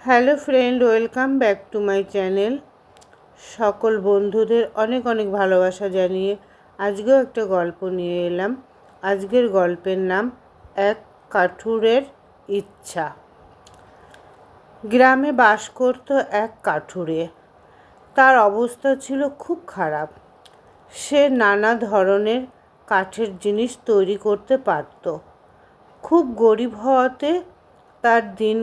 Hello friend, welcome back to my channel. সকল বন্ধুদের অনেক অনেক ভালোবাসা জানিয়ে আজকেও একটা গল্প নিয়ে এলাম। আজকের গল্পের নাম এক কাঠুরের ইচ্ছা। গ্রামে বাস করত এক কাঠুরে। তার অবস্থা ছিল খুব খারাপ। সে নানা ধরনের কাঠের জিনিস তৈরি করতে পারত। খুব গরিব হওয়াতে তার দিন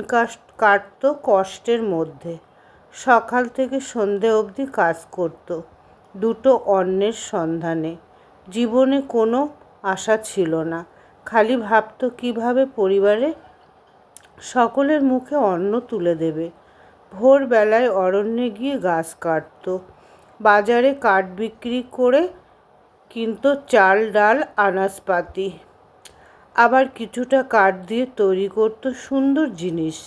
কাটতো কষ্টের মধ্যে। সকাল থেকে সন্ধে অবধি কাজ করত, দুটো অন্নের সন্ধানে। জীবনে কোনো আশা ছিল না, খালি ভাবত কীভাবে পরিবারে সকলের মুখে অন্ন তুলে দেবে। ভোরবেলায় অরণ্যে গিয়ে গাছ কাটত, বাজারে কাঠ বিক্রি করে কিনত চাল ডাল আনাজপাতি। আবার কিছুটা কাঠ দিয়ে তৈরি করত সুন্দর জিনিস।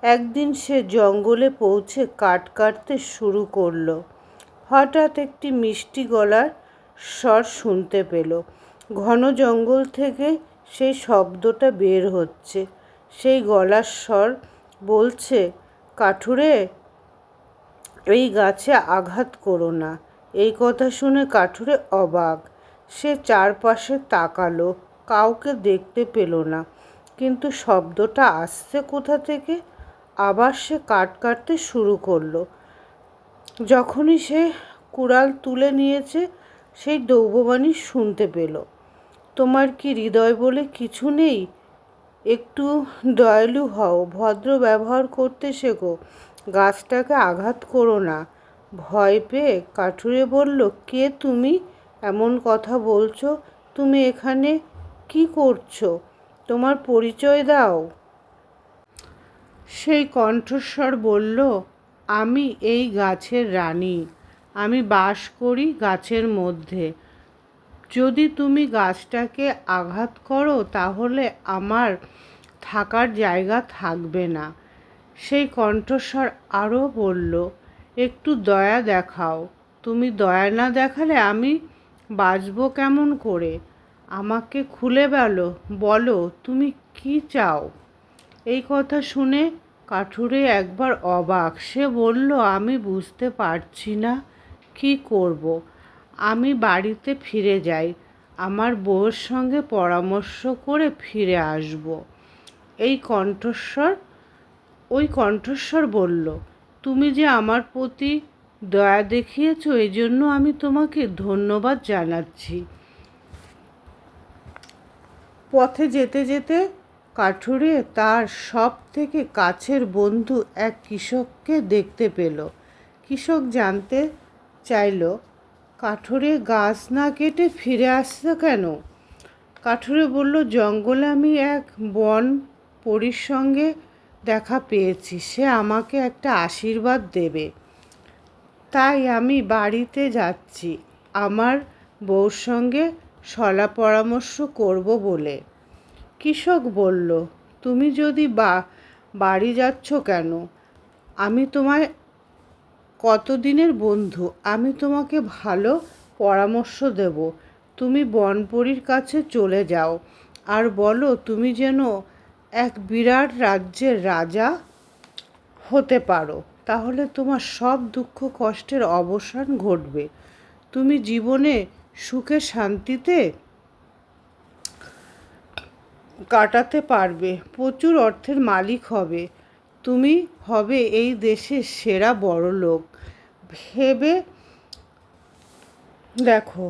একদিন সে জঙ্গলে পৌঁছে কাঠ কাটতে শুরু করলো। হঠাৎ একটি মিষ্টি গলার স্বর শুনতে পেল। ঘন জঙ্গল থেকে সেই শব্দটা বের হচ্ছে। সেই গলার স্বর বলছে, কাঠুরে, এই গাছে আঘাত করো না। এই কথা শুনে কাঠুরে অবাক। সে চারপাশে তাকালো, কাউকে দেখতে পেল না। কিন্তু শব্দটা আসছে কোথা থেকে? আবার সে কাঠ কাটতে শুরু করলো। যখনই সে কুড়াল তুলে নিয়েছে, সেই দৈববাণী শুনতে পেল, তোমার কি হৃদয় বলে কিছু নেই? একটু দয়ালু হও, ভদ্র ব্যবহার করতে শেখো, গাছটাকে আঘাত করো না। ভয় পেয়ে কাঠুরে বলল, কে তুমি? এমন কথা বলছো? তুমি এখানে কি করছো? তোমার পরিচয় দাও। সেই কণ্ঠস্বর বলল, আমি এই গাছের রানী। আমি বাস করি গাছের মধ্যে। যদি তুমি গাছটাকে আঘাত করো তাহলে আমার থাকার জায়গা থাকবে না। সেই কণ্ঠস্বর আরও বলল, একটু দয়া দেখাও। তুমি দয়া না দেখালে আমি বাঁচব কেমন করে? আমাকে খুলে বলো তুমি কি চাও? এই কথা শুনে কাঠুরে একবার অবাক। সে বলল, আমি বুঝতে পারছি না কি করব। আমি বাড়িতে ফিরে যাই, আমার বউয়ের সঙ্গে পরামর্শ করে ফিরে আসব। ওই কণ্ঠস্বর বলল, তুমি যে আমার প্রতি দয়া দেখিয়েছো, এই জন্য আমি তোমাকে ধন্যবাদ জানাচ্ছি। পথে যেতে যেতে কাঠুরে তার সব থেকে কাছের বন্ধু এক কৃষককে দেখতে পেল। কৃষক জানতে চাইল, কাঠুরে গাছ না কেটে ফিরে আসছে কেন? কাঠুরে বলল, জঙ্গলে আমি এক বন পরীর সঙ্গে দেখা পেয়েছি। সে আমাকে একটা আশীর্বাদ দেবে, তাই আমি বাড়িতে যাচ্ছি আমার বউর সঙ্গে সলা পরামর্শ করব বলে। কৃষক বলল, তুমি যদি বাড়ি যাচ্ছ কেন? আমি তোমায় কতদিনের বন্ধু, আমি তোমাকে ভালো পরামর্শ দেব। তুমি বনপরীর কাছে চলে যাও আর বলো তুমি যেন এক বিরাট রাজ্যের রাজা হতে পারো, তাহলে তোমার সব দুঃখ কষ্টের অবসান ঘটবে। তুমি জীবনে সুখে শান্তিতে কাটাতে পারবে, প্রচুর অর্থের মালিক হবে, তুমি হবে এই দেশের সেরা বড়লোক। ভেবে দেখো,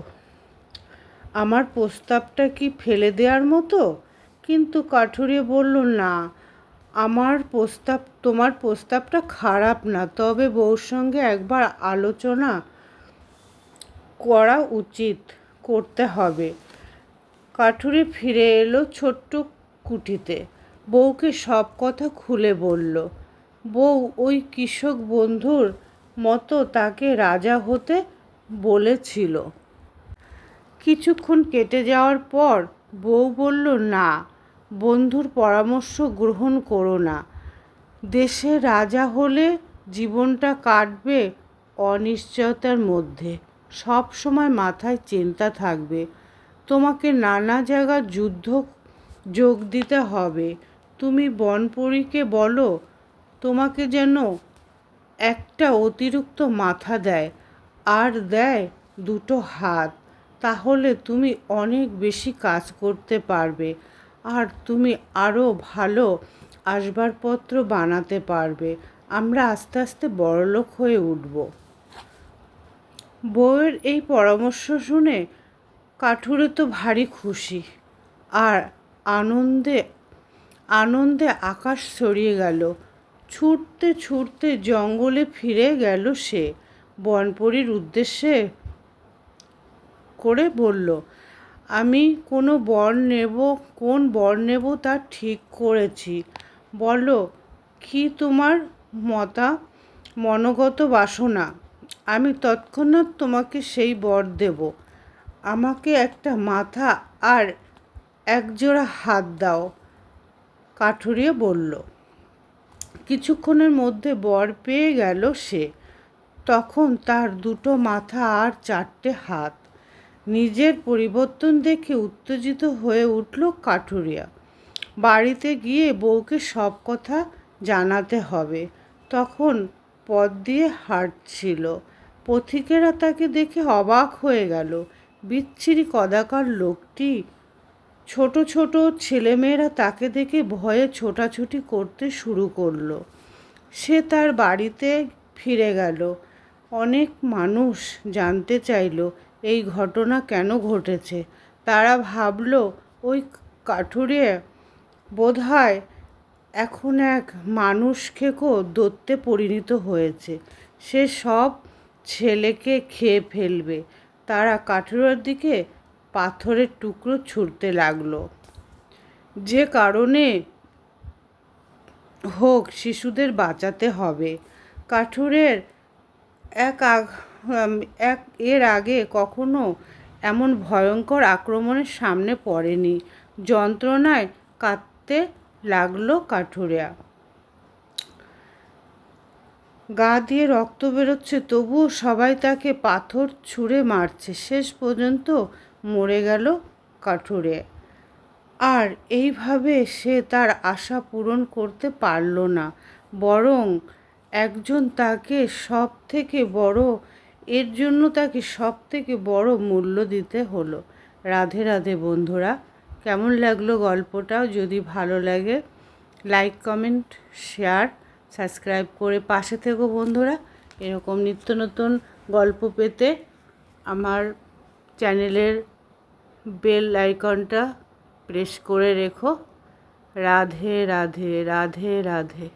আমার প্রস্তাবটা কি ফেলে দেওয়ার মতো? কিন্তু কাঠুরে বলল, না, তোমার প্রস্তাবটা খারাপ না, তবে বউর সঙ্গে একবার আলোচনা করতে হবে। কাঠুরে ফিরে এলো ছোট্ট কুঠিতে। বউকে সব কথা খুলে বলল। বউ ওই কৃষক বন্ধুর মতো তাকে রাজা হতে বলেছিল। কিছুক্ষণ কেটে যাওয়ার পর বউ বলল, না, বন্ধুর পরামর্শ গ্রহণ করো না। দেশের রাজা হলে জীবনটা কাটবে অনিশ্চয়তার মধ্যে। সব সময় মাথায় চিন্তা থাকবে, তোমাকে নানা জায়গায় যুদ্ধ যোগ দিতে হবে। তুমি বনপরীকে বলো তোমাকে যেন একটা অতিরিক্ত মাথা দেয়, আর দেয় দুটো হাত। তাহলে তুমি অনেক বেশি কাজ করতে পারবে, আর তুমি আরও ভালো আসবাবপত্র বানাতে পারবে। আমরা আস্তে আস্তে বড়লোক হয়ে উঠব। বউয়ের এই পরামর্শ শুনে কাঠুরে তো ভারী খুশি, আর আনন্দে আনন্দে আকাশ ছড়িয়ে গেল। ছুটতে ছুটতে জঙ্গলে ফিরে গেল সে। বনপরীর উদ্দেশ্যে করে বলল, আমি কোন বর নেব তা ঠিক করেছি। বলো, কি তোমার মনোগত বাসনা? আমি তৎক্ষণাৎ তোমাকে সেই বর দেব। আমাকে একটা মাথা আর একজোড়া হাত দাও। কাঠুরিয়া বলল। কিছুক্ষণের মধ্যে বর পেয়ে গেল সে। তখন তার দুটো মাথা আর চারটে হাত। নিজের পরিবর্তন দেখে উত্তেজিত হয়ে উঠল কাঠুরিয়া। বাড়িতে গিয়ে বউকে সব কথা জানাতে হবে। তখন পথ দিয়ে হাঁটছিল। পথিকেরা তাকে দেখে অবাক হয়ে গেল। বিচ্ছিরি কদাকার লোকটি। ছোট ছোট ছেলেমেয়েরা তাকে দেখে ভয়ে ছোটাছুটি করতে শুরু করলো। সে তার বাড়িতে ফিরে গেল। অনেক মানুষ জানতে চাইল এই ঘটনা কেন ঘটেছে। তারা ভাবল ওই কাঠুরে বোধহয় এখন এক মানুষ খেকো দৈত্যে পরিণত হয়েছে। সে সব ছেলেকে খেয়ে ফেলবে। তারা কাঠুরের দিকে পাথরের টুকরো ছুঁড়তে লাগলো। যে কারণে হোক শিশুদের বাঁচাতে হবে। কাঠুরের এর আগে কখনো এমন ভয়ঙ্কর আক্রমণের সামনে পড়েনি। যন্ত্রণায় কাঁদতে লাগলো কাঠুরিয়া। গা দিয়ে রক্ত বেরোচ্ছে, তবুও সবাই তাকে পাথর ছুঁড়ে মারছে। শেষ পর্যন্ত মরে গেল কাঠুরে। আর এইভাবে সে তার আশা পূরণ করতে পারল না, বরং একজন তাকে সব থেকে বড় এর জন্য তাকে সব থেকে বড় মূল্য দিতে হলো। রাধে রাধে বন্ধুরা, কেমন লাগলো গল্পটাও? যদি ভালো লাগে লাইক, কমেন্ট, শেয়ার, সাবস্ক্রাইব করে পাশে থেকো বন্ধুরা। এরকম নিত্য নতুন গল্প পেতে আমার চ্যানেলের বেল আইকনটা প্রেস করে রেখো। রাধে রাধে, রাধে রাধে।